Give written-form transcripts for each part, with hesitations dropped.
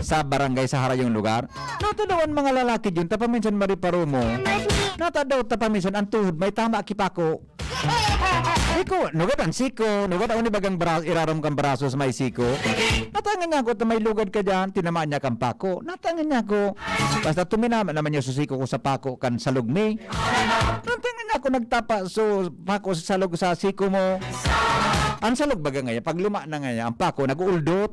sa barangay sa harayong lugar. Natadawan mga lalaki yun, tapaminsan mariparo mo. Natadaw tapaminsan ang tuhod, may tama kipako. Iko, nugad ang siko, nugad ang bagang iraram kang braso sa may siko. Natangan niya ko na may lugad ka dyan, tinamaan niya kang pako. Natangan niya ko, basta tuminaman naman niya sa siko ko sa pako kan sa lugmi. Natangan niya ko nagtapa so pako sa salog sa siko mo. Ang salog baga ngayon, pag luma na ngayon, ang pako nag-uuldot.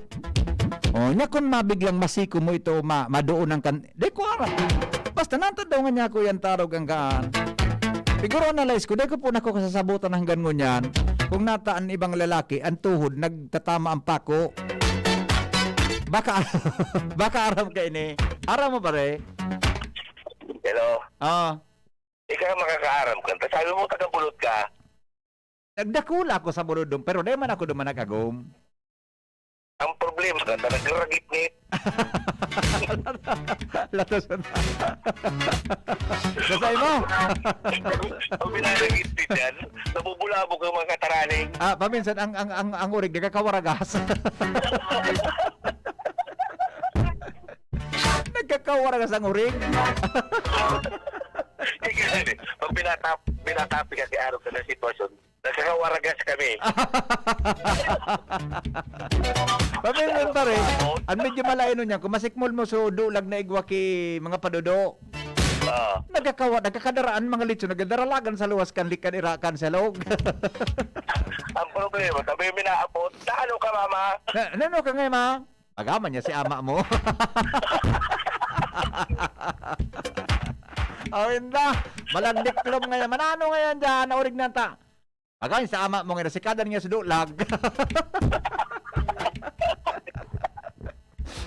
O, niya kung mabiglang masiko mo ito, madoon ang kan... Di ko aram. Basta natadaw nga niya ko yan tarog ang gaan. Siguro analyze ko, di ko po nako kasasabutan hanggang ngunyan. Kung nataan ibang lalaki, ang tuhod, nagtatama ang pako. Baka, baka aram ka ini. Aram mo pare? Hello? Ah. Ikaw makakaaram ka. Tapos sabi mo tagapulot ka. Nagdakula ako sa buludong, pero di man ako duman nagagom. Ang problema ka, nagragit-ngit. Latos na. Nasay mo? Ang binaragit din yan, nabubulabog ang mga kataraning. Paminsan ang urig nagkakawaragas. Nagkakawaragas ang urig. Pag binatapi ka si Araw ka ng sitwasyon, nagkakawaragas kami. Paminsan pa rin, ang medyo malaino niya, kung masikmol mo so dulag na igwa ki mga padodo. Nagkakadaraan mga litso, nagkadaralagan sa luwas kan likan irakan sa loob. Ang problema, sabi yung minaabot, ano ka mama? Nano ka ngayon ma? Pagaman niya si ama mo. Awin na, malandiklom ngayon. Manano ngayon dyan, naurig na ta. Pagaman sa ama mo ngayon, si kadan nga sa dulag.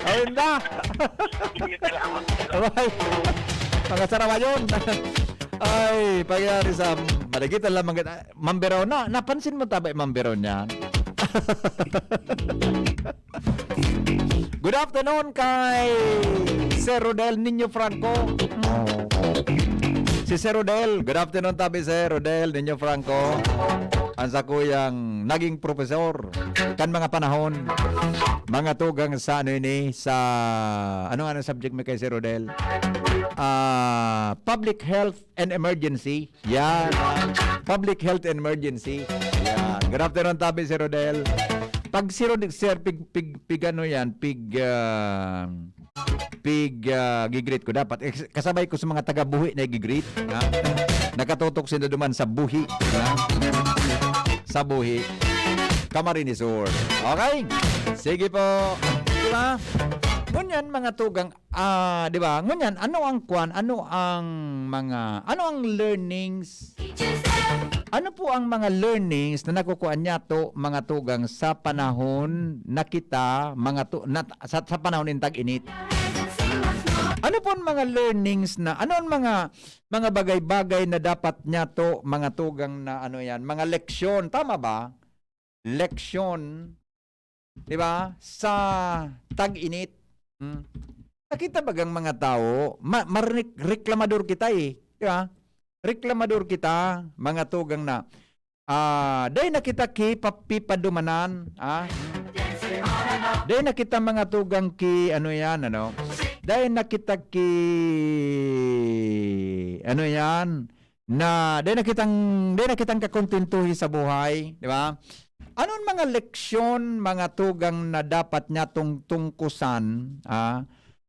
Awin na. Ay, mga sarawa yun. Ay, pagyari sa madagitan lang mga mamberaw na. Napansin mo tabay mamberaw niya? Good afternoon kay Sir Rodel Niño Franco. Si Sir Rodel, good afternoon tabi Sir Rodel Niño Franco. Ang sa kuyang naging profesor kan mga panahon. Mga tugang sa ano ini sa anong subject mo kay Sir Rodel? Public Health and Emergency. Yan. Public Health and Emergency. Yan. Good afternoon tabi Sir Rodel. Pag si Rodel, Sir, pig ano yan, gigreet ko dapat. Kasabay ko sa mga taga-buhi na gigreet. Nakatutok sila duman sa buhi. Sa buhi. Camarinesor. Okay? Sige po. Diba? Ngunyan mga tugang, diba? Ngunyan, ano ang learnings? Ano po ang mga learnings na nakukuha niya to mga tugang sa panahon na kita, sa panahon ng tag-init? Ano po ang mga learnings na, ano ang mga bagay-bagay na dapat niya to mga tugang na ano yan, mga leksyon, tama ba? Leksyon, di ba? Sa tag-init. Nakita bagang mga tao, reklamador kita eh. Di ba? Reklamador kita, mga tugang na. Dahil nakita ki papipadumanan. Dahil nakita mga tugang ki, ano yan, ano? Dahil nakita ki, ano yan, dahil nakitang kakontentuhi sa buhay, di ba? Anong mga leksyon, mga tugang na dapat niya tungkusan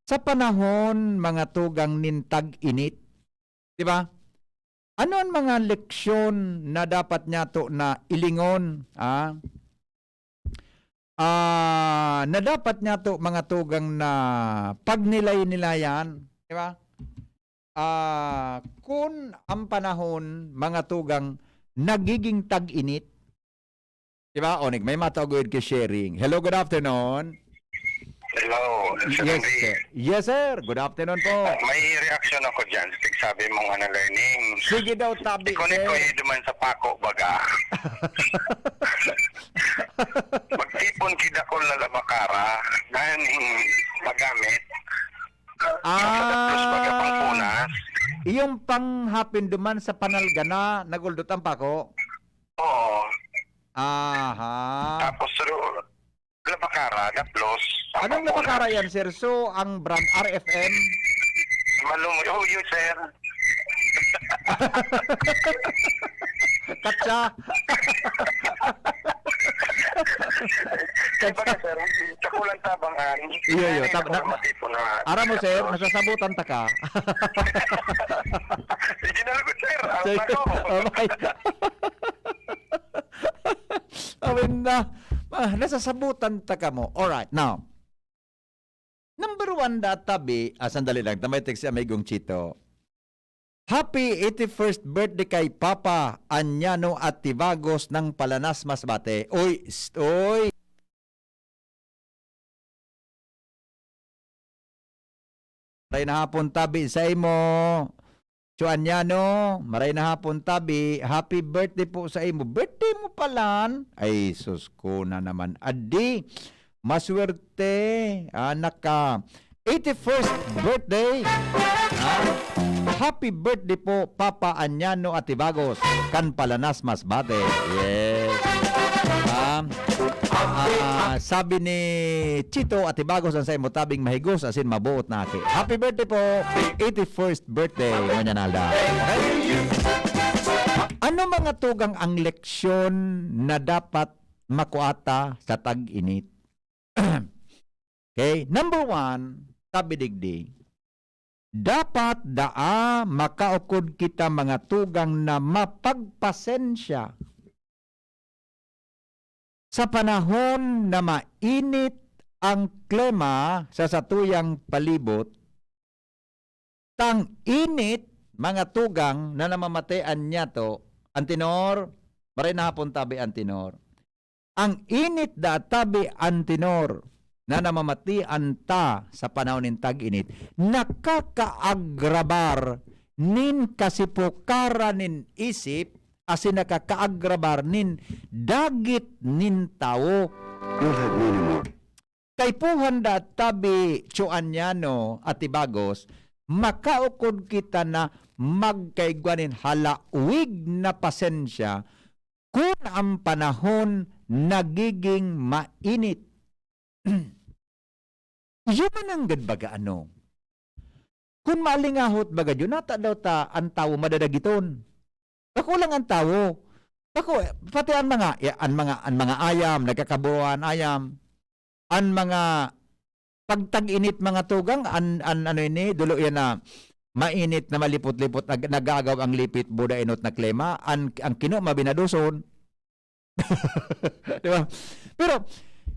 sa panahon, mga tugang nintag init? Di ba? Ano ang mga leksyon na dapat niya to na ilingon? Na dapat niya to mga tugang na pagnilay-nilayan, di ba? Kung ang panahon, mga tugang nagiging tag-init, di ba, Onig? May matawagod kay sharing. Hello, good afternoon. Hello, Sir Yes, Henry. sir. Yes, sir. Good afternoon po. May reaction ako dyan sa pagsabi mong learning. Sige daw, tabi, Ikonik ko sir. duman sa pako baga. Magtipon kida ko na labakara naning magamit. Tapos baga pang punas. Iyong panghapin duman sa panalgana, naguldutan pa ko. Oo. Aha. Tapos Labakara na plus. Anong napakara yan, sir? So, ang brand RFM, Malumuyo, sir. Katsa. Diba, sir, kakulang tabangan. Iyo. Informatibo na. Ara mo, sir, nasasabutan ta ka. Original ko, sir. Ang Sir, ano? oh my Awin na. Nasasabutan ta ka mo. Alright, now. Number 1 databi. Sandali lang. Tamay text si Amigong Chito. Happy 81st birthday kay Papa Anyano at Tibagos ng Palanas Masbate. Oy. Maray na hapon tabi sa imo. Anyano, maray na hapon tabi. Happy birthday po sa imo. Birthday mo palan. Ay, sus ko na naman. Adi, maswerte. Anak ka. 81st birthday. Happy birthday po, Papa Anyano at Tibagos. Kan Palanas Masbate. Yes. Sabi ni Chito at Tibagos ang sa imo tabing mahigos asin mabuot na aki. Happy birthday po. 81st birthday. Manyanalda. Okay? Ano mga tugang ang leksyon na dapat makuata sa tag-init? Okay? Number 1, sabi digdi. Dapat makaukod kita mga tugang na mapagpasensya sa panahon na mainit ang klima sa satuyang palibot. Tang init mga tugang na namamatayan niya to, Antinor, maray na hapon tabi Antinor. Ang init da tabi Antinor na namamatian ta sa panahon ng tag-init, nakakaagrabar nin kasipukara nin isip, asin nakakaagrabar nin dagit nin tao. Kay puhanda tabi Chuanyano at Tibagos, makaukod kita na magkaigwanin halawig na pasensya kung ang panahon nagiging mainit. Yun ang baga ano. Kung malingahot baga yun, nata daw ta ang tao madadagiton. Ako lang ang tao. Ako, pati ang mga ayam, nagkakabuan ayam, ang mga pagtag-init mga tugang, ano ini, dulo yan na mainit na malipot-lipot, nagagaw ang lipit, buda inot na klema, ang kino mabinaduson. Diba? Pero,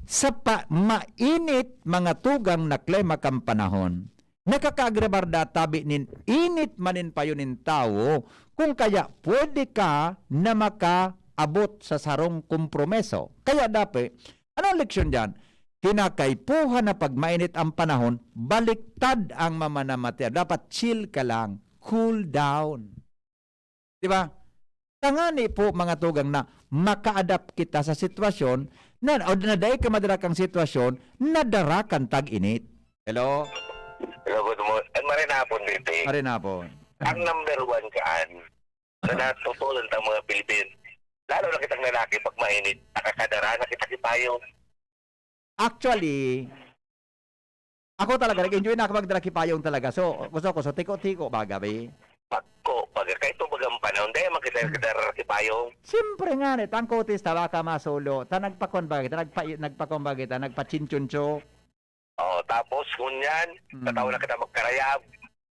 sa mainit mga tugang na klema kang panahon, nakakaagrabar tabi nin init manin payunin tao, kung kaya pwede ka na makaabot sa sarong kompromeso. Kaya dapat, anong leksyon dyan? Kinakaipuhan na pag mainit ang panahon, baliktad ang mamanamatir. Dapat chill ka lang, cool down. Diba? Tangani po mga tugang na maka-adapt kita sa sitwasyon na o naday ka madarakang sitwasyon na darakan tag-init. Hello? Hello, good morning. Maray na hapon dito. Maray na po. Ang number 1 kaan na natutulan ng mga Pilipin. Lalo na kitang lalaki pag mainit, nakakadara na kita kipayo. Actually, ako talaga, nag-enjoy na ako magdala kipayong talaga. So, gusto ko, tiko-tiko baga, ba? Pagko, kahit ito bagang panahon, dahil makita kipayo. Siyempre nga, tangkotis, tawa ka masolo. Nagpakon bagay, nagpakon bagay, nagpachinchuncho. Oh, tapos kunyan, tatawa na kita magkarayab.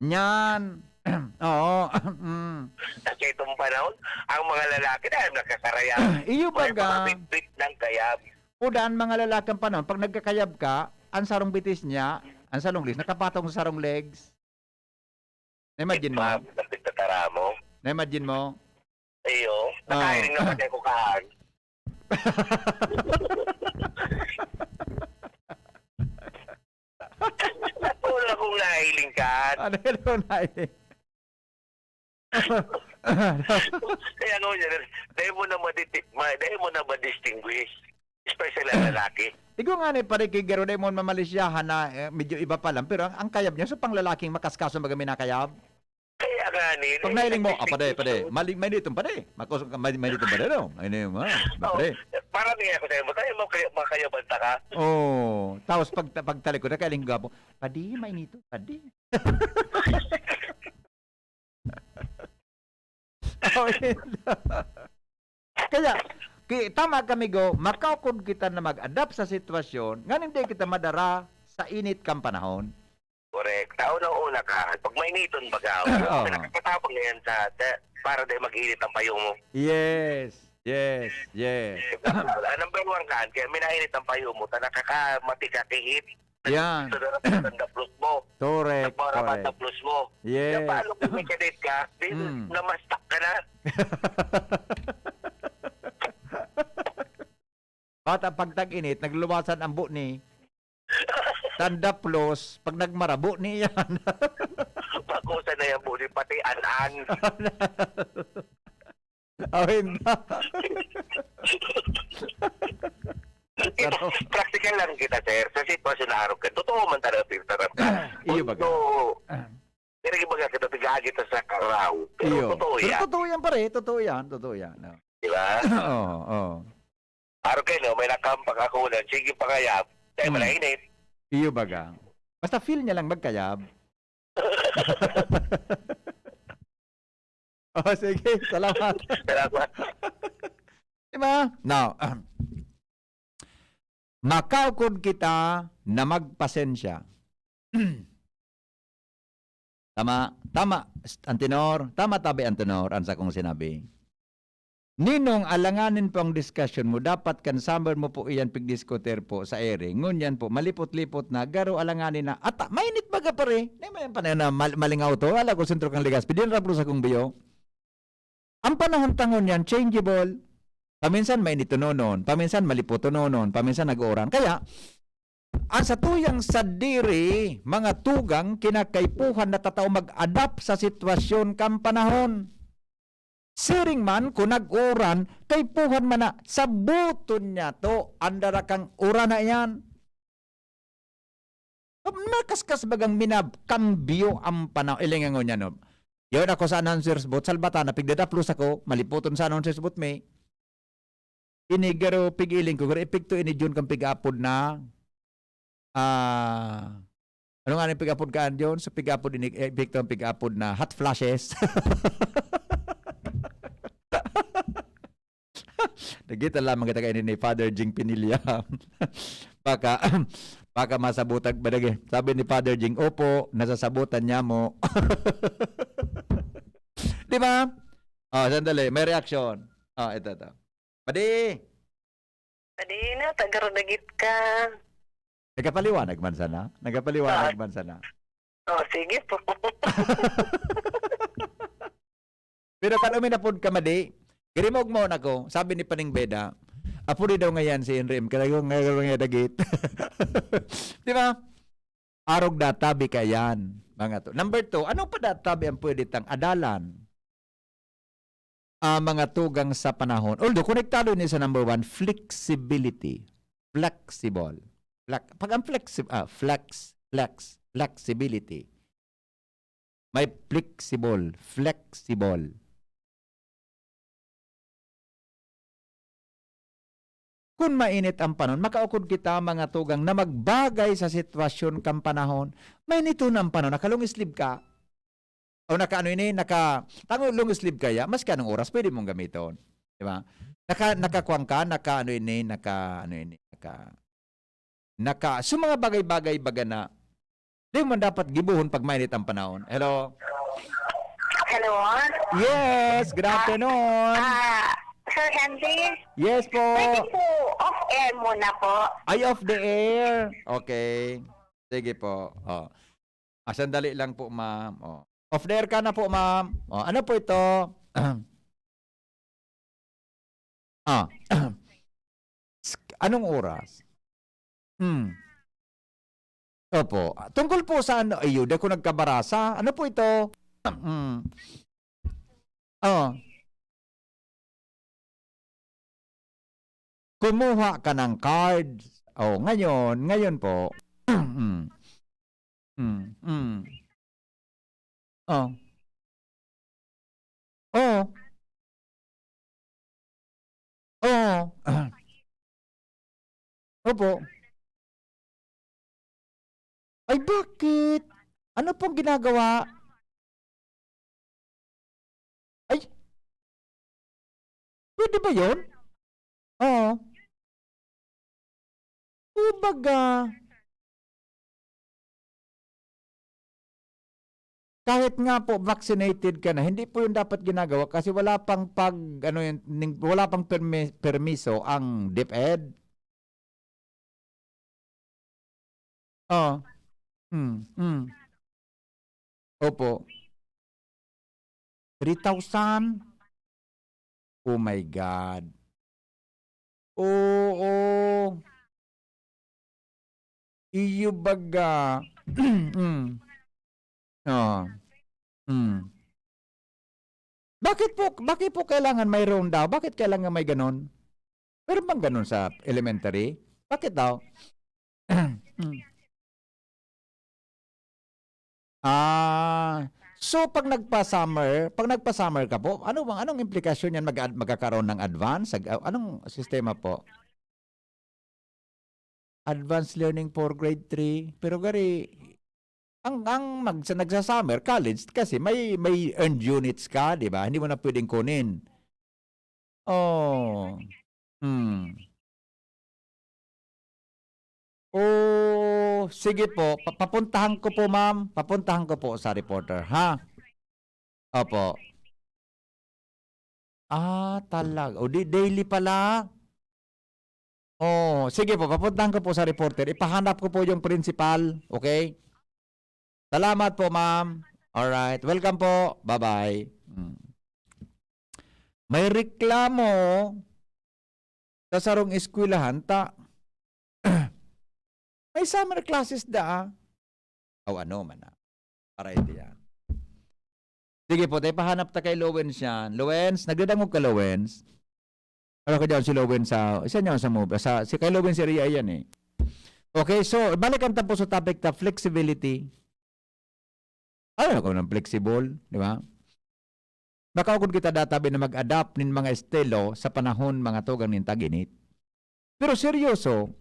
Nyan. Oo. Kasi itong panahon, ang mga lalaki dahil nagkakarayab. Iyo baga. Mga bit ng kayab. Udaan mga lalakang panahon, pag nagkakayab ka, ang sarong bitis niya, ang sarong legs, nakapatong sa sarong legs. Na-imagine mo? Nagtatara mo. Na-imagine mo? Iyo, nakailing naman tayo kukahan. Wala kong nahiling ka. Ano yun na eh? Kaya ano yun, dahil mo na ma-distinguish. Especially ang lalaki. Igo nga ni pare kay Garo Demon mamalisyahan na medyo iba pa lang. Pero ang kayab niya, so pang lalaking makaskaso magamin na kayab? Kaya Kaya nga ni. Pag nailing mo, pade. Maling may ditong pade. Makos may ditong pade no. Ayun mo, pade. Para niya ako sa'yo mo, tayo makayabanta ka. Oh, tapos pagtalik ko na kailing gapo. Padi, may nito, padi. Oh, kaya, tama kami go, makaukod kita na mag-adapt sa sitwasyon, nga hindi kita madara sa init kang panahon. Correct. Una ka, pag mainiton baga, Oo. nakakatapang na yan para dahil mag-init ang payo mo. Yes. Number 1 ka, kaya minainit ang payo mo, nakakamati ka kihit. Yan. Sa plus mo. Correct. Nagparapat na plus mo. Yes. Kaya paano kung may kadate ka, di namastak ka na. Bata pag tag-init, nagluwasan ang buo ni Tanda plus, pag nagmarabo ni yan. Pakusa na yan po, pati an-an. Awin na. Practical lang kita, sir. Sa sitwasyon na araw ka, totoo man tarap ka. Iyo ba ka? Pero ibaga kita, tigaan kita sa karaw. Iyo. Pero totoo Pero yan. totoo yan. No. Diba? Oo. Araw kayo, no, may nakampak ako na, sige pa kaya, tayo malainit. Iyo baga. Basta feel niya lang magkayab. Oh, sige. Salamat. Salamat. Diba? Now, makaukod kita na magpasensya. Tama, Antinor. Tama tabi, Antinor, ang sa kong sinabi. Ninong alanganin po ang discussion mo, dapat kan summer mo po iyan pigdiskuter po sa ere. Ngunyan po, malipot-lipot na, garo alanganin na, ata, mainit baga pare. Hindi mo yan panay na malingaw to, ala ko sentro kang ligas, pidin rapro sa kong biyo. Ang panahon tangon yan, changeable. Paminsan mainit to noon, paminsan malipot to noon, paminsan nag-oran. Kaya, ang sa tuyang sadiri, mga tugang, kinakaipuhan na tatao mag-adapt sa sitwasyon kang panahon. Siring man, kung nag-uran, kay puhan man na, sabuton niya to, andara kang uran na yan. Nakaskas bagang minabkambyo ang panahon. Ilingan niya no. Yun ako sa announcers booth, salbata na pigdada plus ako, maliputon sa announcers booth may. Inigaro pigiling ko, ipigto ini June kang pig-apod na, ano nga ni pig-apod ka John? So pig-apod ini, ipigto ang pig-apod na hot flashes. Nagita lamang kita kainin ni Father Jing Pinilla. Baka masabutag badage. Sabi ni Father Jing, opo, nasasabutan niya mo. Di ba? Oh, sandali, may reaction. Oh, ito. Padi na, tagarodagit ka. Nagapaliwanag man sana. Oh, sige po. Pero kanumi na po ka, Madi. Girimog mo na ko, sabi ni Paning Beda, apuri daw ngayon si Henry M. Kalagang nga dagit. Di ba? Arog databi ka yan. Mga to. Number 2, ano pa databi ang pwede tang adalan? Mga tugang sa panahon. Although, konektado ni sa number 1, flexibility. Flexible. Pag ang flexibility. May flexible. Kung mainit ang panahon, makaukod kita mga tugang na magbagay sa sitwasyon kang panahon. May nito ng panahon, nakalong sleeve ka. O tangulong sleeve kaya, mas kanong oras, pwede mong gamiton. Di ba? Nakakuwang ka, so mga bagay-bagay baga na, di mo dapat gibuhon pag mainit ang panahon. Hello? Hello? Yes, good afternoon. Sir Henry? Yes po. Pwede po off-air muna po. Ay, off the air. Okay. Sige po. Oh. Sandali lang po, ma'am. Oh. Off the air ka na po, ma'am. Oh, ano po ito? Anong oras? Opo. Tungkol po sa ano, ayun, ko nagkabarasa. Ano po ito? Kumuha ka ng card. Oh, ngayon po. Oh. Opo. Ay, bakit? Ano pong ginagawa? Ay, pwede ba yun? Oo. Kumbaga, kahit nga po vaccinated ka na, hindi po yun dapat ginagawa kasi wala pang wala pang permiso ang DepEd. Oh. Opo. 3,000? Oh my God. Oo. Iyo baga. Oh. Bakit po kailangan mayroon daw? Bakit kailangan may ganon? Meron bang ganon sa elementary? Bakit daw? So pag nagpa-summer ka po, anong implikasyon yan magkakaroon ng advance? Anong sistema po? Advanced learning for grade 3. Pero gari nagsa-summer college kasi may earned units ka, di ba? Hindi mo na pwedeng kunin. Oh. Oh, sige po. Papuntahan ko po, ma'am. Papuntahan ko po sa reporter, ha? Opo. Talaga. O, daily pala. Oh, sige po. Papuntahan ko po sa reporter. Ipahanap ko po yung principal. Okay? Salamat po, ma'am. Alright. Welcome po. Bye-bye. May reklamo sa sarong eskwelahan may summer classes da. Ano man na. Para ito yan. Sige po, tayo pahanap ta kay Lowens yan. Lowens, nagdadangog ka Lowens. Ano ka dyan si Lowens isa niya sa move. Si kay Lowens area yan eh. Okay, so balikan ta po sa topic ta flexibility. Ano ko ng flexible, di ba? Baka kung kita databi na mag-adapt nin mga estilo sa panahon mga tugang nin tag-init. Pero seryoso,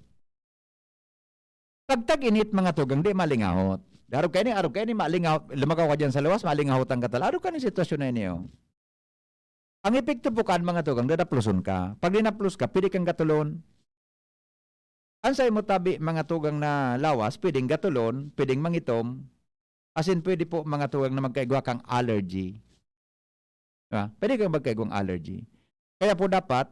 pag tag-init mga tugang, di malingahot. Araw kayo ni malingahot. Lumakaw ka dyan sa luwas, malingahot ang katal. Araw ka ni sitwasyon na niyo. Ang epekto po kan mga tugang, dadapluson ka. Pag dinaplus ka, pwede kang gatulon. Ansay mo tabi mga tugang na lawas, pwedeng gatulon, pwedeng mangitom. As in, pwede po mga tugang na magkaigwa kang allergy. Diba? Pwede kang magkaigwang allergy. Kaya po dapat,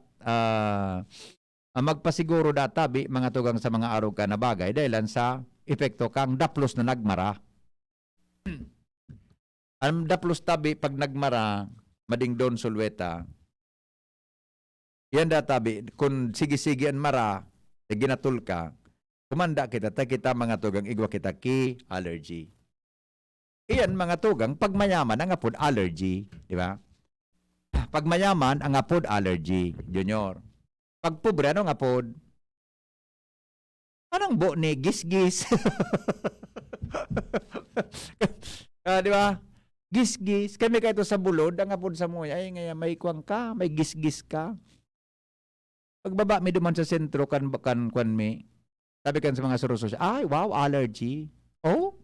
magpasiguro databi mga tugang sa mga araw ka na bagay dahilan sa epekto kang daplos na nagmara. Ang daplos tabi pag nagmara, mading don sulweta. Yan databi, kung sige-sige ang mara, ginatul ka, kumanda kita mga tugang igwa kita ki allergy. Iyan mga tugang, pag mayaman ang apod allergy, di ba? Pag mayaman ang apod allergy, junior. Pag pobre, ano nga po? Anong bo ni gis-gis? Di ba? Gis-gis. Kami kayo sa bulod, ang apod sa muya, ay ngayon may kuwang ka, may gis-gis ka. Pagbaba mi duman sa sentro, kan mi, sabi kan sa mga surusos, ay wow, allergy. Oh?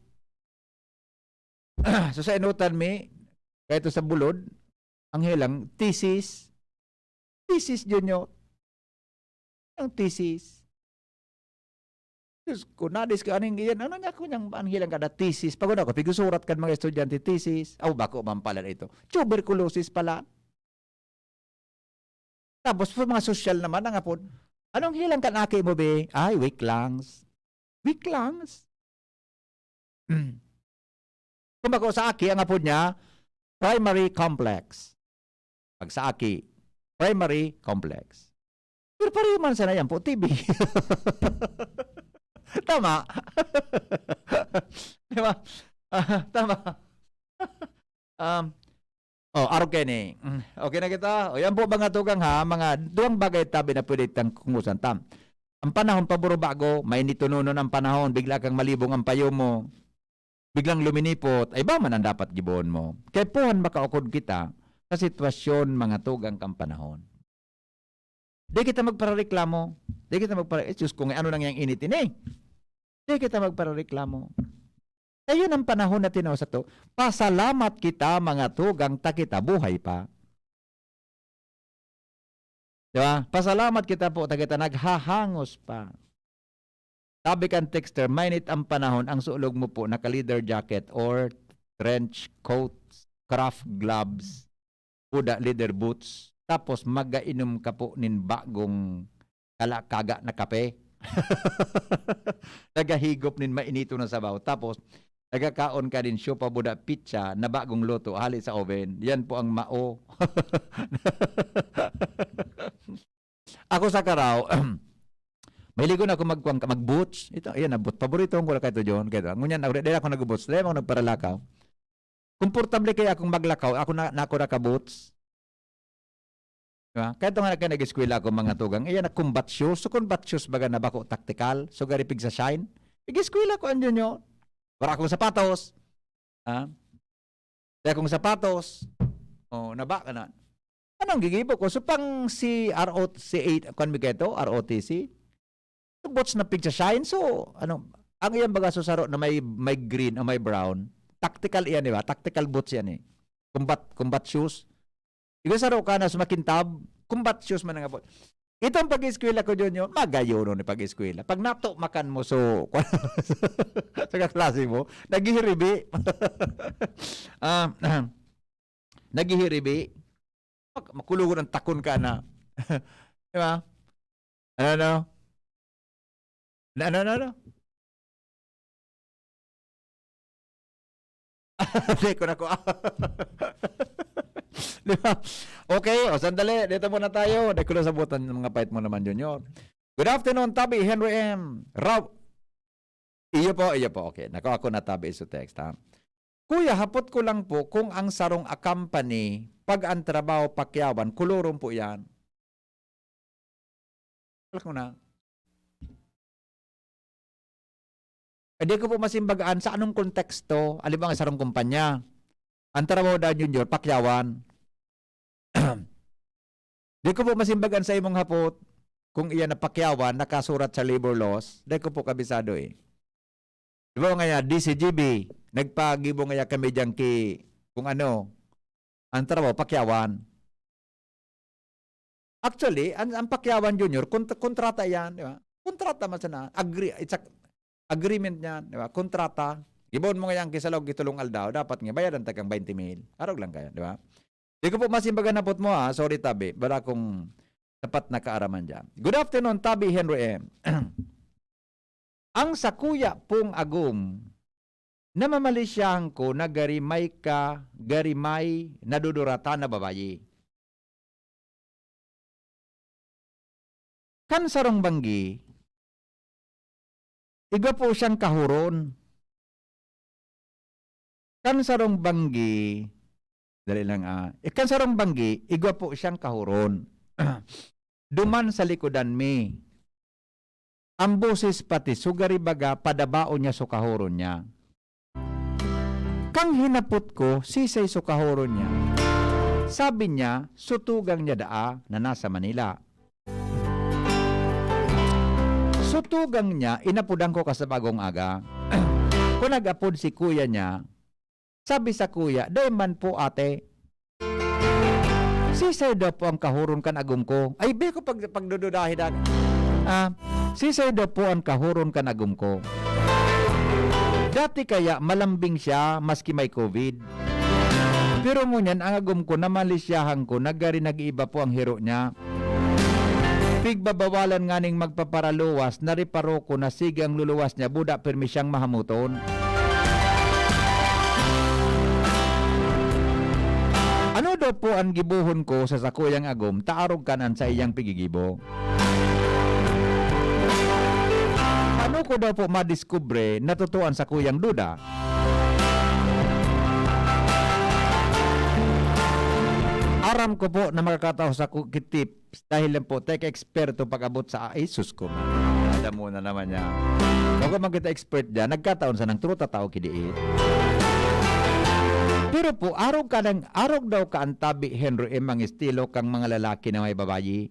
So sa inutan mi, kayo sa bulod, ang hilang, thesis. Thesis, junior. Ang thesis. Diyos ko, nadis ka aning iyan. Ano niya ko niyang anhilang kada thesis? Pagod ako, pigusurat kan mga estudyante thesis. Bako mampalan ito. Tuberculosis pala. Tapos sa mga social naman, ang apod, anong hilang kan aki mo, be? Ay, weak lungs. Weak lungs? Kung bako sa aki, ang apod niya, primary complex. Pag sa aki, primary complex. Pero pareho man sana yan po, TB. Tama. Di ba? Tama. Araw kayo ni. Okay na kita? Yan po mga tugang ha, mga duwang bagay tabi na pwede tang kungusan tam. Ang panahon paburo bago, may nitununon ang panahon, bigla kang malibong ang payo mo. Biglang luminipot, ay ba man ang dapat giboon mo? Kaya puhan makaukod kita sa sitwasyon mga tugang kang panahon. Di kita magpareklamo. Di kita Diyos ko, ano nang yung initin eh. Di kita magpareklamo. Ayun ang panahon na tinaw sa to. Pasalamat kita mga tugang ta kita buhay pa. Diba? Pasalamat kita po ta kita naghahangos pa. Sabi kan texter, mainit ang panahon, ang sulog mo po naka-leather jacket or trench coat, craft gloves, puda leather boots, tapos magainom ka po nin bagong kaga na kape. Nagahigop nin mainito na sabaw. Tapos nagakaon ka din syupa buda pizza na bagong luto hali sa oven. Yan po ang mao. Ako sa karaw, may ligo na ako mag-boots. Ito, ayan, paborito ko na kayo John. Ngunyan, dahil ako nag-boots, dahil ako nagparalakaw. Komportable kaya akong maglakaw, ako naka-boots. Diba? Kaya ito nga nag-eskwela ako mga tugang, ayan, combat shoes. So, combat shoes baga na bako tactical, so garipig sa shine. Nag-eskwela ko andyan yun. Para akong sapatos. Kaya akong sapatos, nabaka na. Anong gigibo ko? So, pang si ROTC, ROTC, bots na pig sa shine. So, ang iyang baga susaro na may green o may brown, tactical iyan, di ba? Tactical boots yan eh. Combat shoes. Igasaro ka na sumakintab, combat shoes man nga bot. Itong pag-eskwela ko dyan yun, magayo nun pag-eskwela. Pag nato makan mo, so, sa kaklase mo, naghihiribi. Naghihiribi. Makulugon ng takon ka na. Di ba? Ano? Hindi ko na ko. Diba? Okay, sandali. Dito muna tayo. Hindi ko na sabutan ng mga pahit mo naman, Junior. Good afternoon, Tabi, Henry M. Iyo po. Okay, nako ako na Tabi sa text, ha? Kuya, hapot ko lang po kung ang sarong a company, pag ang trabaho pakyawan, kulurong po yan. Wala ko na. Hindi ko po masimbagaan sa anong konteksto, alibang sarong kumpanya. Ang trabaho da Junior, pakyawan. Di ko po masimbagan sa imong hapot kung iyan na pakyawan, nakasurat sa labor laws. Di ko po kabisado eh. Diba nga DCGB, nagpagibo nga kami dyan kung ano, ang trabaho, pakyawan. Actually, ang pakyawan Junior, kontrata yan, di ba? Kontrata man sana. Agreement niyan, di ba? Kontrata. Gibon mo nga yan kisalog gitulong aldaw, dapat nga bayaran tagang 20,000. Arog lang kaya, di ba? Di ko po masimbagan na po mo ha. Sorry Tabi, bala kong tapat na kaaraman dyan. Good afternoon, Tabi Henry M. Ang sakuya pong agum, namamalisyahan ko na garimay nadudurata na babayi. Kan sarong banggi, iba po siyang kahuron. Kan sarong banggi, dali lang kan sarong banggi, iba po siyang kahuron. Duman sa likodan mi. Ang boses pati sugari baga padabao niya so kahuron niya. Kang hinapot ko, sisay so kahuron niya. Sabi niya, sutugang niya daa na nasa Manila. Sutugang niya, inapudan ko kasabagong aga. Kung nag-apod si kuya niya, sabi sa kuya, day man po ate. Sisay daw po ang kahuron kan agum ko. Ay, be ko pagdududahin. Sisay daw po ang kahuron kan agum ko. Dati kaya malambing siya maski may COVID. Pero ngunyan ang agum ko na malisyahan ko, nag-iiba po ang hiro niya. Pigbabawalan nga ning magpaparaluwas, nariparo ko na sige ang luluwas niya, buda permi siyang mahamuton. Ano daw po ang gibuhon ko sa sakuyang agom, taarog kanan sa iyang pigigibo? Ano ko daw po madiskubre natutuan sa kuyang duda? Aram ko po na makakataw sa tips dahil lang po teka eksperto pag-abot sa Isus ko. Ada mo na naman niya. Huwag man kita expert dyan, nagkataon sa nang truta tao kidiit. Pero po, arog daw ka ang Tabi Henry M. ang estilo kang mga lalaki na may babayi.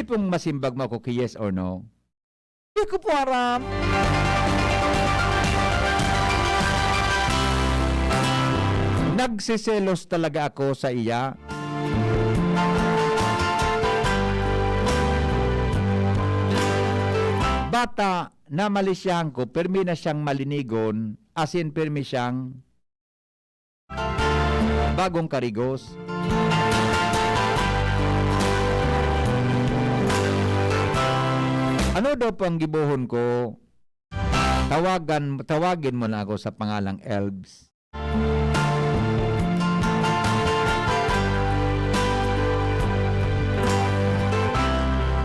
Pwede pong masimbag mo ako kay yes or no? Di ko po aram. Nagsiselos talaga ako sa iya. Bata na malisyahan ko, permi na siyang malinigon, asin permi siyang bagong karigos. Ano daw po ang gibuhon ko? Tawagin mo na ako sa pangalang Elbs.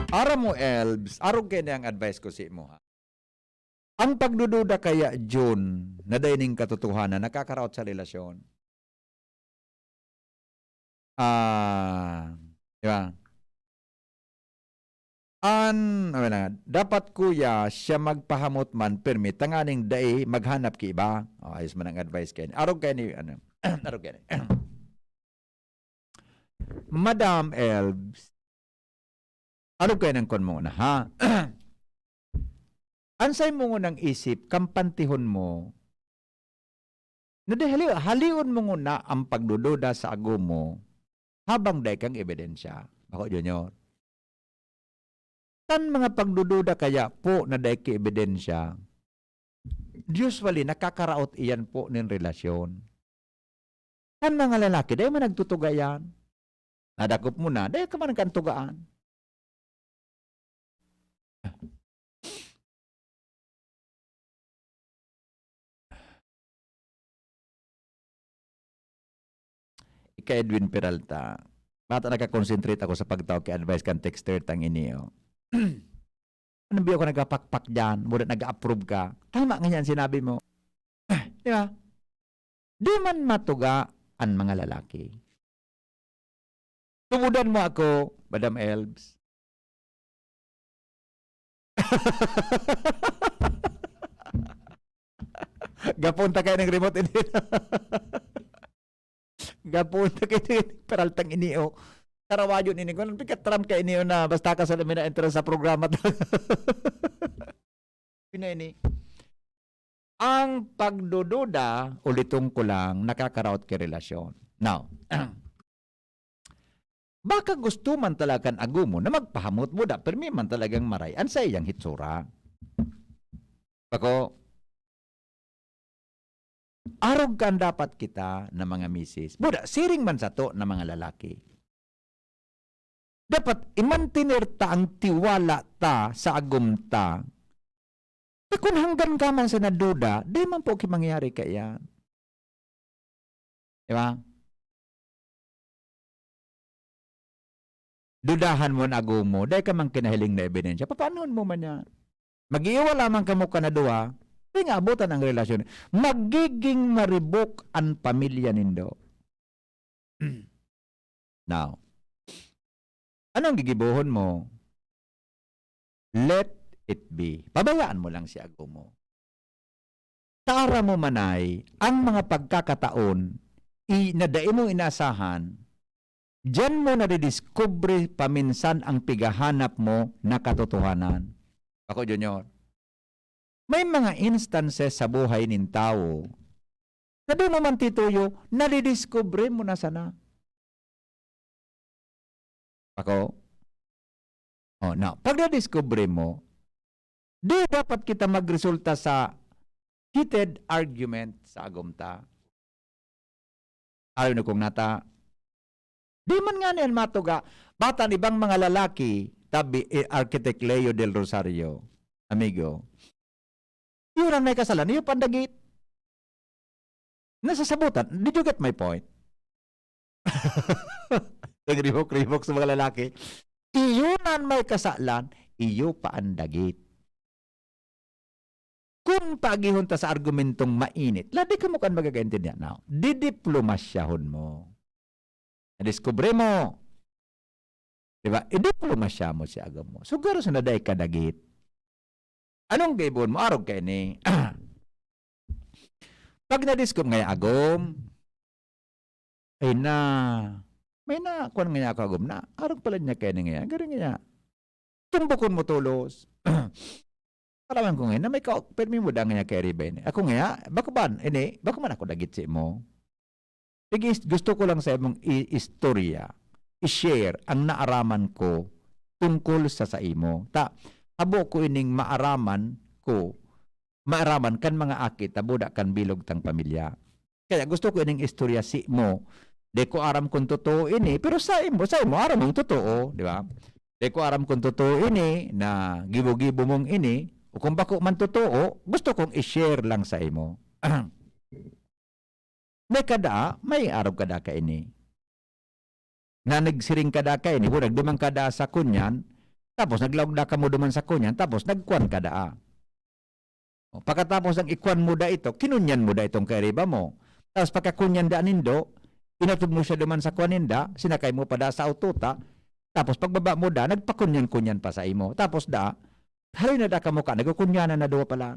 Ara mo, Elbs, arog kayo na ang advice ko si mo, ha? Ang pagdududa kaya, June, na daining katotohanan, nakakaraot sa relasyon. Di ba? Dapat kuya, siya magpahamot man, permit, tanganing day, maghanap ki iba. Ayos man ang advice kayo. Arog kayo ni, arog kayo ni. Madam Elbs, arog kayo ng kon mo na, ha? Ansay mo ng isip, kampantihon mo, na halion mo na ang pagdududa sa ago mo, habang day kang ebidensya. Ako, Junior. Tan mga pagdududa kaya po na day ki ebidensya, usually nakakaraot iyan po ng relasyon. Tan mga lalaki, day man nagtutugayan. Nadakop mo na, day ka man nagkantugaan. Kay Edwin Peralta, bata nakakonsentrate ako sa pagtawag kay advice kan texter tang iniyo. Ano ba ako nagapakpak dyan? Muna nag-approve ka. Tama nga yan sinabi mo. Di ba? Di man matuga ang mga lalaki. Tumudan mo ako, Madam Elbs. Gapunta kayo ng remote in Gapunta kayo ng Peraltang iniyo. Karawayon ini. Kung pikatram ka iniyo na basta ka sa lamin na enter sa programa. Pina ini. Ang pagdududa, ulitong ko lang, nakakaraot kay relasyon. Now, baka gusto man talagang agumo na magpahamot mo da, pero may man talagang marayan sa iyang hitsura. Ako, arog kan dapat kita na mga misis. Buda, siring man sa to na mga lalaki. Dapat imantinir ta ang tiwala ta sa agum ta. E kung hanggang ka man sa naduda, di man po mangyari ka yan. Diba? Dudahan mo na agum mo, dahil ka man kinahiling na ebidensya. Paano mo man yan? Mag-iiwa lamang ka mo ka na duwa, di nga abutan ang relasyon. Magiging maribok ang pamilya nindo. Now, anong gigibuhon mo? Let it be. Pabayaan mo lang si ago mo. Tara mo manay, ang mga pagkakataon, nadain mo inasahan, diyan mo nadidiskubre paminsan ang pigahanap mo na katotohanan. Ako, Junior. May mga instances sa buhay ng tao na doon mo man tituyo, nadidiskubre mo na sana. Ako? Now, pag na-discover mo, di dapat kita magresulta sa heated argument sa agumta. Ayaw na kong nata. Di man nga niyan matuga. Bata ibang mga lalaki, tabi Architect Leo del Rosario, amigo. Yun ang may kasalan, yung pandagit. Nasasabutan. Did you get my point? Nagribok-ribok sa mga lalaki. Iyunan may kasalan, iyo paandagit. Kung pagihon ta sa argumentong mainit, labi ka mo kan magagaintindihan now. Didiplomasyahon mo. Nadiskubre mo. Diba? Idiplomasya mo si agam mo. Sugaro sa naday kadagit. Anong gaibon mo? Arog kayo ni. Pag nadiskubre ngayon agom, ay na, may na, kung nga ako agom na, arog pala niya kayo ni ngayon. Gano'n nga. tumbukon mo tulos. Kalaman ko ngayon na may permi mo da nga kay Riben. Ako nga, bako man ako dagit si mo. Sige, gusto ko lang sa imong istorya, i-share ang naaraman ko tungkol sa imo. Habo ko ining maaraman kan mga akit, tabuda kan bilog tang pamilya. Kaya gusto ko ining istorya si mo. Di ko aram kung totoo ini, pero sa imo aram ang totoo, di ba? Di ko aram kung totoo ini, na gibo-gibo mong ini, o kung bako man totoo, gusto kong i-share lang sa imo. May araw kada ka ini. Na nagsiring kada ka ini, nagdumang kada sa kunyan, tapos naglawag ka mo duman sa kunyan, tapos nagkuan kada. Pagkatapos ang ikuan mo da ito, kinunyan mo da itong kairiba mo. Tapos pagkakunyan da nindo, inatod mo siya duman sa kuaninda, sinakay mo pa da sa autota, tapos pagbaba mo da, nagpakunyan-kunyan pa sa imo. Tapos da, hali na da ka mo ka, nagkukunyanan na doon pala.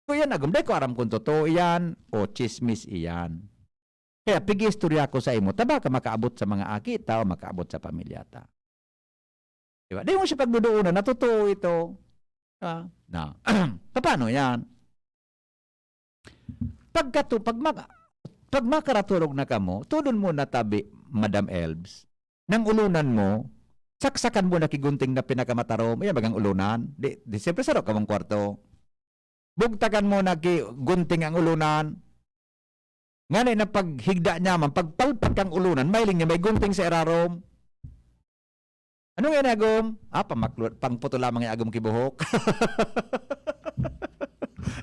Kung yan, agumday ko aram kung totoo iyan, o chismis iyan. Kaya pigi istorya ko sa imo, taba ka makaabot sa mga akita o makaabot sa pamilyata. Diba? Di mo siya pagdudoonan, natotoo ito. Diba? Na. Paano yan? Pag makaratulog na ka mo, tudon mo na tabi, Madam Elbs, nang ulunan mo, saksakan mo na kigunting na pinakamatarom, yan bagang ulunan. Di siyempre sarap ka mong kwarto. Bugtakan mo na kigunting ang ulunan. Nga na paghigda niya man, pagpalpag kang ulunan, mailing niya may gunting sa erarom. Ano nga agom? Pangputo lamang yung agom kibuhok.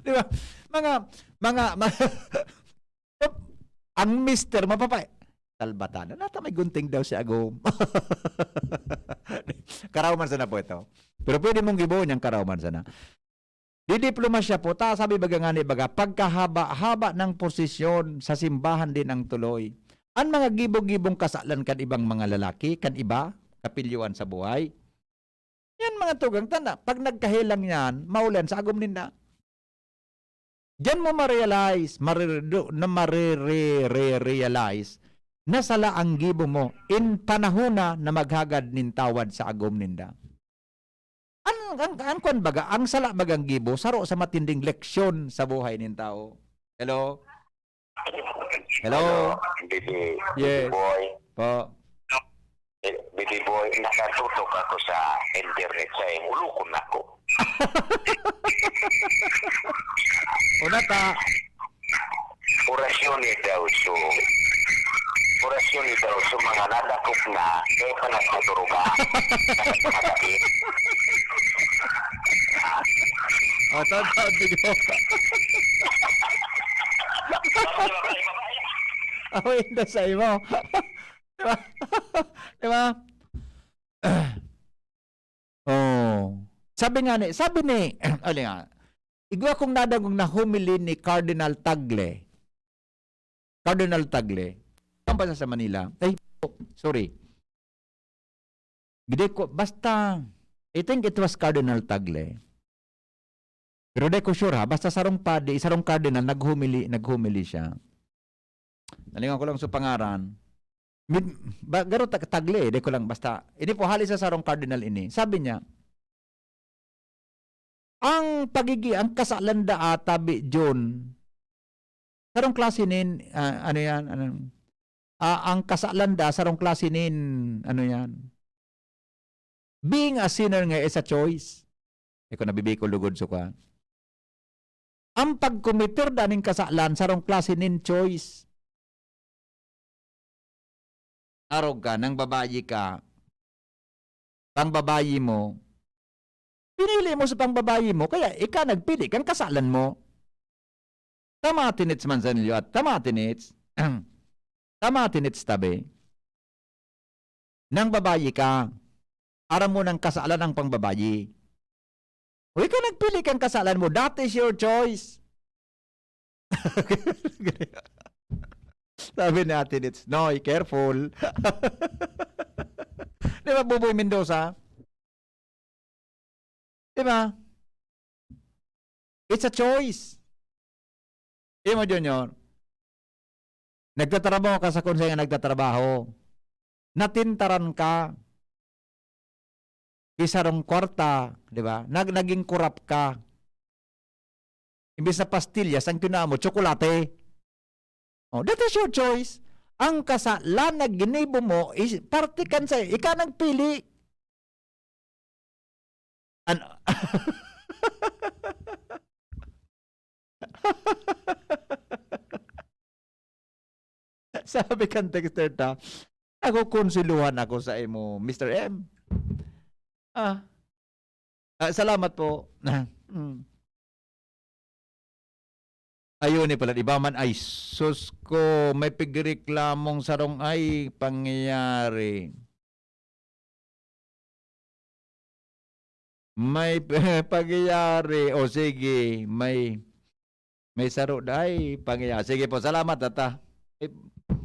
Di ba? Ang mister, mapapay. Talbatan. Nata may gunting daw si agom. Karawaman sana po ito. Pero pwede mong gibuhon yung karawaman sana. Didiploma siya po, sabi baga nga ni baga, pagkahaba-haba ng posisyon sa simbahan din ang tuloy. Ang mga gibong-gibong kasalan kan ibang mga lalaki, kan iba, kapilyuan sa buhay. Yan mga tugang tanda. Pag nagkahilang yan, maulan sa agom ninda. Diyan mo ma-realize na sala ang gibo mo in panahona na maghagad nintawad sa agom ninda. Ang kwan baga, ang sala bagang gibo, saro sa matinding leksyon sa buhay nin tao. Hello? Hello? Bibi, Yes. boy. Po. Bibi boy, nakatutok ako sa internet sa ulukon ako. Una ta. Orasyon ni daw so mga nadakop na kaya pa nagtuturuga. Tawad bigo. Inda sa imo. Diba? Diba? Sabi ni, ali nga, igwa kong nadagong na humili ni Cardinal Tagle. Ang basa sa Manila. Sorry. Gide ko, basta, I think it was Cardinal Tagle. Pero di ko sure ha, basta sarong cardinal, naghumili siya. Nalingan ko lang sa pangaran. Garo Tagle, di ko lang basta. Ini po hali sa sarong cardinal ini. Sabi niya, ang kasalan da tabi John, sarong klase nin, ang kasalan da, sarong klase nin, being a sinner nga is a choice. Iko nabibiko lugod so ka. Ang pagkumitir daning kasalan, sarong klase nin choice. Arog ka, nang babayi ka, pangbabayi mo, pinili mo sa pangbabayi mo, kaya ika nagpili kang kasalan mo. Tama tinits man sa nilyo at tama tinits tabi. Nang babayi ka, aram mo ng kasalan ang pangbabayi. O ikaw nagpili kang kasalan mo, that is your choice. Sabi natin, it's no, careful. Di ba, Buboy Mendoza? Di ba? It's a choice. Di mo, Junior? Nagtatrabaho ka sa kung saan nagtatrabaho. natintaran ka, kisa rong kwarta, di ba? Naging kurap ka. Imbis na pastillas, ang kinaa mo, tsokolate. Oh, that is your choice. Ang kasalan na ginibo mo is parte kan sa ika nagpili. Ano? Sabi kan texter ta, ako konsiluhan ako sa imo, Mr. M. Salamat po. Ayun ni pala, iba man ay sus ko, may pigreklamong sarong ay pangyayari. May pangyayari. O sige, may saro ay pangyayari. Sige po, salamat tata.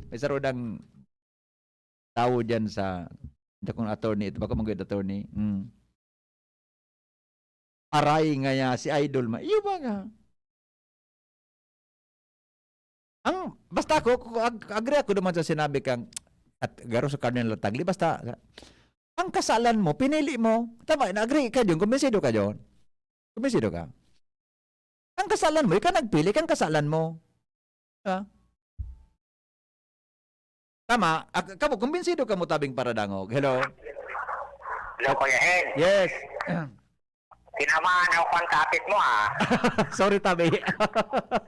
May saro ng tao dyan sa dakong attorney. Ito ba ko mag-good attorney? Aray nga si Idol. Iyo ba nga? Basta ako, agree ako naman sa sinabi kang at garo sa Cardinal Tagli, basta ang kasalan mo, pinili mo. Tama, na-agree ka dyan, kumbinsido ka dyan. Kumbinsido ka. Ang kasalan mo, ikaw nagpili, kang kasalan mo. Tama, kamo, kumbinsido ka mo tabing paradangog. Hello? Hello, Kuya Hen. Yes. Tinamahan ako ang kapit mo, ha? Sorry, tabi.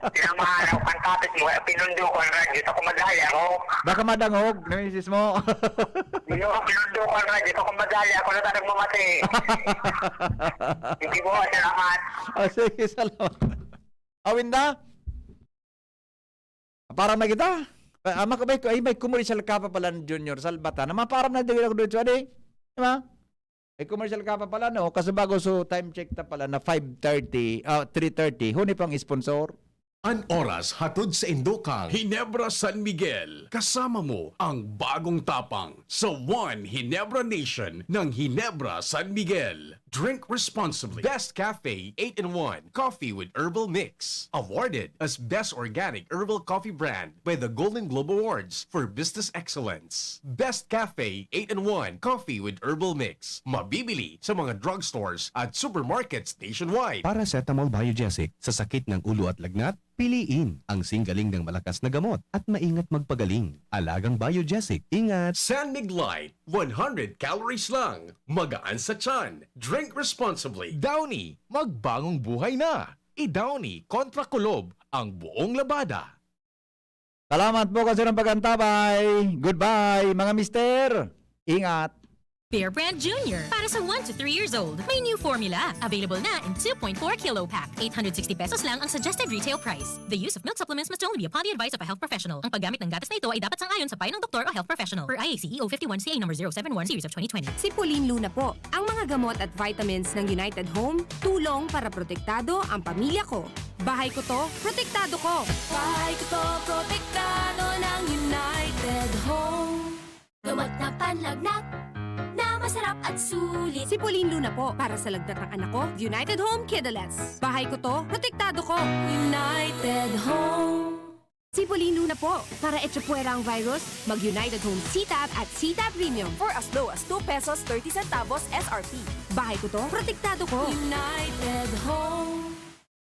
Tinamahan ako ang kapit mo. Pinundo ko ang radyo. Ito ko madali ako. Baka madangog, namisis mo. Pinundo ko ang radyo. Ito ko madali ako. Natanag mamati. Hindi mo, salamat. Sige, salamat. Awin na? Para may kita. May commercial ka pa pala ng Junior Salbata. Na maparam na din ako doon. Adi? Diba? May commercial ka pa pala, no? Kasi bago so time check ta pala na 3:30. Huni pang sponsor. An oras hatod sa Indokang, Ginebra San Miguel. Kasama mo ang bagong tapang sa One Ginebra Nation ng Ginebra San Miguel. Drink responsibly. Best Cafe 8-in-1 Coffee with Herbal Mix. Awarded as Best Organic Herbal Coffee Brand by the Golden Globe Awards for Business Excellence. Best Cafe 8-in-1 Coffee with Herbal Mix. Mabibili sa mga drugstores at supermarkets nationwide. Paracetamol Biogesic sa sakit ng ulo at lagnat, piliin ang singgaling ng malakas na gamot at maingat magpagaling. Alagang Biogesic. Ingat! San Mig Light, 100 calories lang. Magaan sa tiyan. Drink responsibly. Downy, magbagong buhay na. I-Downy kontra kulob ang buong labada. Salamat po kasi ng pagantabay. Goodbye, mga mister. Ingat. Bear Brand Junior. Para sa 1 to 3 years old. May new formula. Available na in 2.4 kilo pack. 860 pesos lang ang suggested retail price. The use of milk supplements must only be upon the advice of a health professional. Ang paggamit ng gatas na ito ay dapat sang-ayon sa payo ng doktor o health professional. Per IACEO 51 CA number 071 series of 2020. Si Pauline Luna po. Ang mga gamot at vitamins ng United Home, tulong para protektado ang pamilya ko. Bahay ko to, protektado ko. Bahay ko to, protektado ng United Home. Gamot na panlagnat na masarap at sulit. Si Pauline Luna po. Para sa lagnat ng anak ko, United Home Kidulets. Bahay ko to, protektado ko. United Home. Si Pauline Luna po. Para etsapuera ang virus, mag-United Home CTAP at CTAP Premium. For as low as 2 pesos 30 centavos SRP. Bahay ko to, protektado ko. United Home.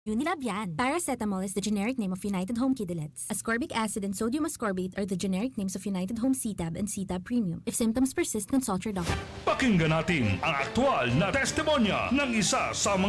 Unilab yan. Paracetamol is the generic name of United Home Kidulets. Ascorbic acid and sodium ascorbate are the generic names of United Home CTAB and CTAB Premium. If symptoms persist, consult your doctor. Pakinggan natin ang aktual na testimonya ng isa sa mga